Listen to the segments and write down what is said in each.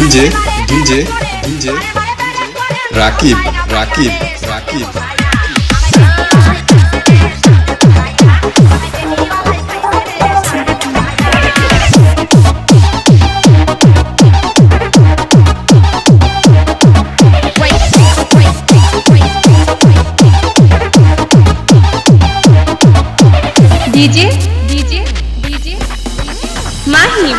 DJ Rakib DJ Mahim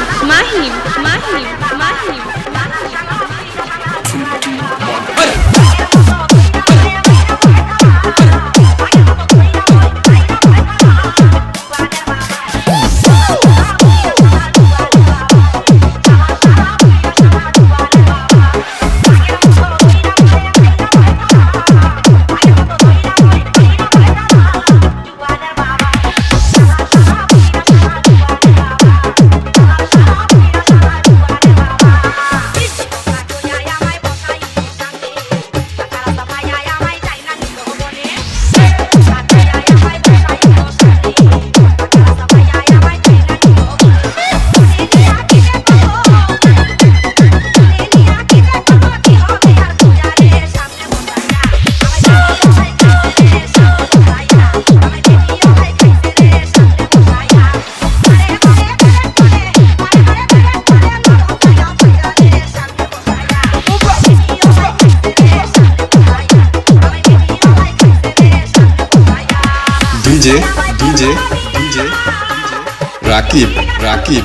DJ Rakib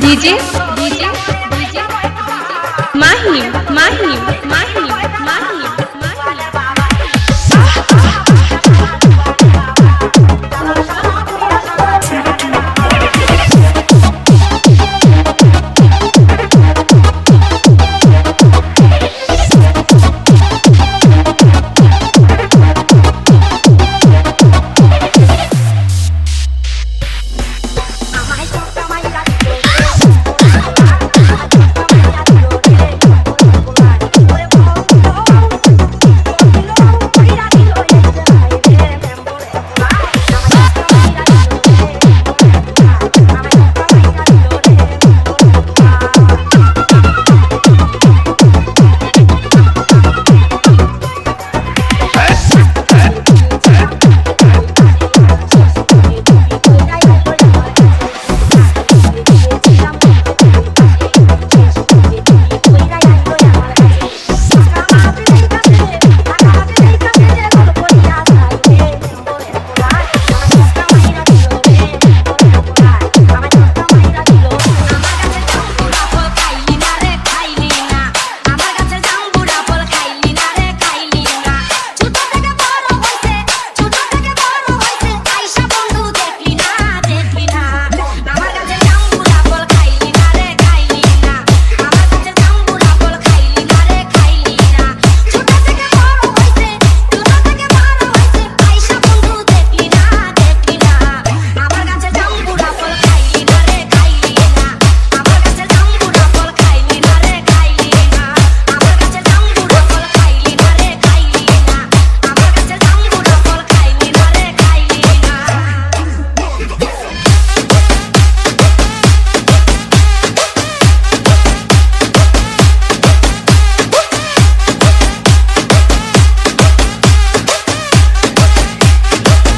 DJ Mahim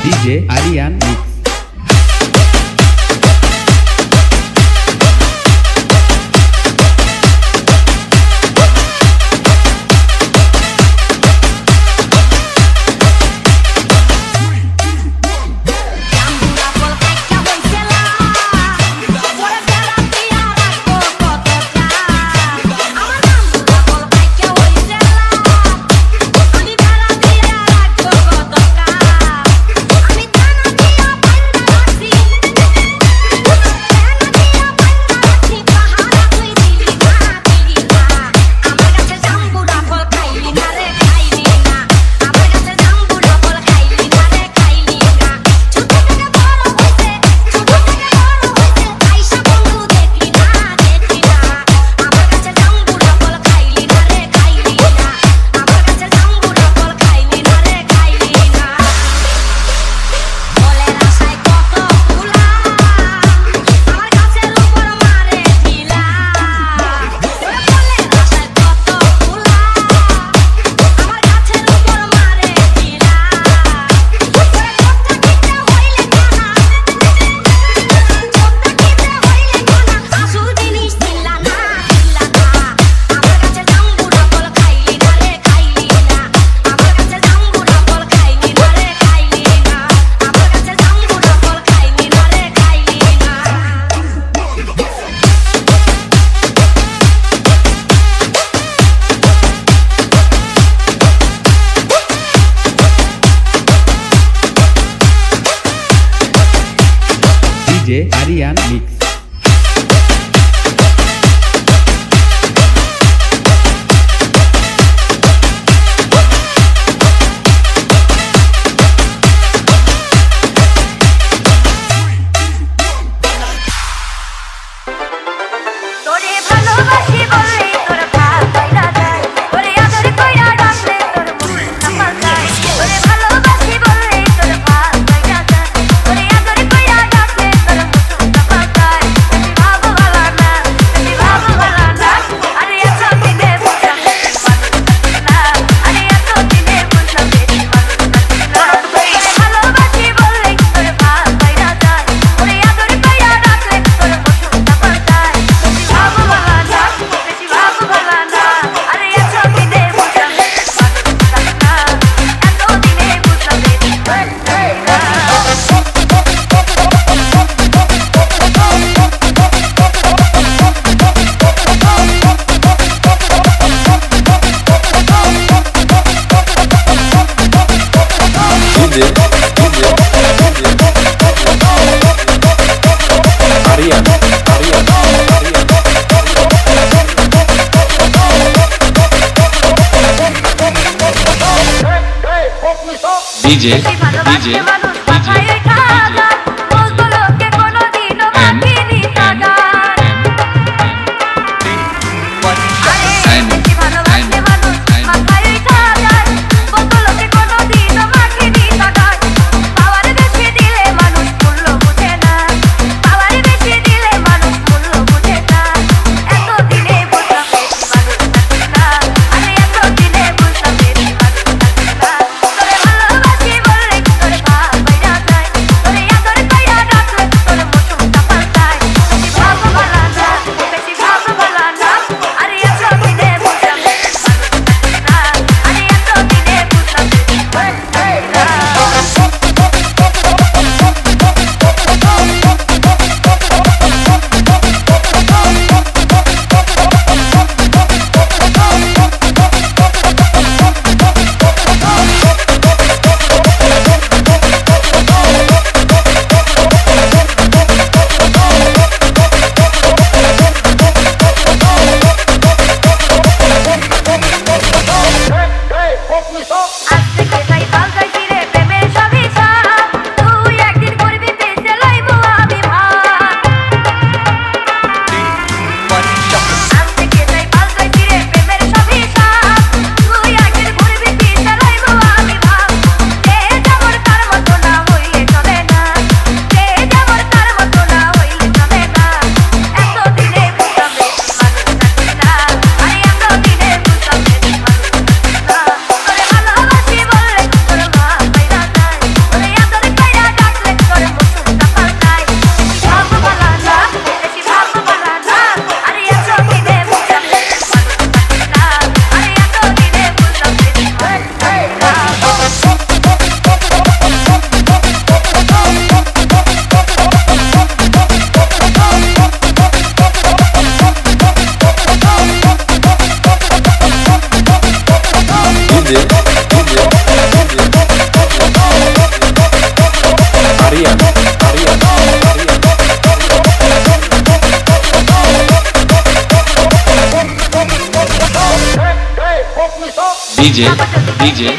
DJ Aryan Mix. DJ Aryan mix. তোরে ভালোবাসি বলে তোর ভাব কইরা যায়, তোরে আদর কইরা ডাকলে তোর মন কাঁপা যায়। তোরে ভালোবাসি বলে তোর ভাব কইরা যায়, তোরে আদর কইরা ডাকলে তোর মন কাঁপা যায়। তুমি ভাব ভালা না, তুমি ভাব ভালা না, আরে এত দিনে বুঝলাম বেশি মানুষ না, আরে এত দিনে বুঝলাম বেশি মানুষ না। তোরে ভালোবাসি বলে তোর ভাব কইরা যায়, তোরে আদর কইরা ডাকলে তোর মন কাঁপা যায়। বেশি ভাব ভালা না, বেশি ভাব ভালা না, আরে এত দিনে বুঝলাম বেশি মানুষ না, এত দিনে বুঝলাম বেশি মানুষ না। ডিজে আরিয়ান ডিজে ডিজে মানুষ মাথায় ওঠা গান, বলতো লোকে কোনোদিনও মাখিনি তা গান। আরে বেশি ভালোবাসে মানুষ মাথায় ওঠা গান, বলতো লোকে কোনোদিনও মাখিনি তা গান। পাওয়ার বেশি দিলে মানুষ মূল্য বুঝে না, পাওয়ার বেশি দিলে মানুষ মূল্য বুঝে না। এতদিনে বুঝলাম বেশি মানুষ থাকে না, আরে এতদিনে বুঝলাম বেশি মানুষ থাকে না। তোরে ভালোবাসি বললে তোর ভাব কইরা যায়, তোরে আদর কইরা ডাকলে তোর মন কাঁপা যায়। বেশি ভাব ভালা না, বেশি ভাব ভালা না, আরে এতদিনে বুঝলাম বেশি মানুষ থাকে না, আরে এতদিনে বুঝলাম বেশি মানুষ থাকে না। আজ থেকে তাই পাল্টাই ফিরে প্রেমের সবই সার, তুই একদিন করবি পেছে লইব আমি ভার। আজ থেকে তাই পাল্টাই ফিরে প্রেমের সবই সার, তুই একদিন করবি পেছে লইব আমি ভার। যে যেমন তার মতো না হইলে চলে না, যে যেমন তার মতো না হইলে চলে না। এতদিনে বুঝলাম বেশি মানুষ থাকে না, আরে এতদিনে বুঝলাম বেশি মানুষ থাকে না। তোরে ভালোবাসি বললে তোর ভাব কইরা যায়, তোরে আদর কইরা ডাকলে তোর মন কাঁপা যায়। বেশি ভাব ভালা না, বেশি ভাব ভালা না, আরে এতদিনে বুঝলাম বেশি মানুষ থাকে না, আরে এতদিনে বুঝলাম বেশি মানুষ থাকে না। DJ Aryan DJ DJ DJ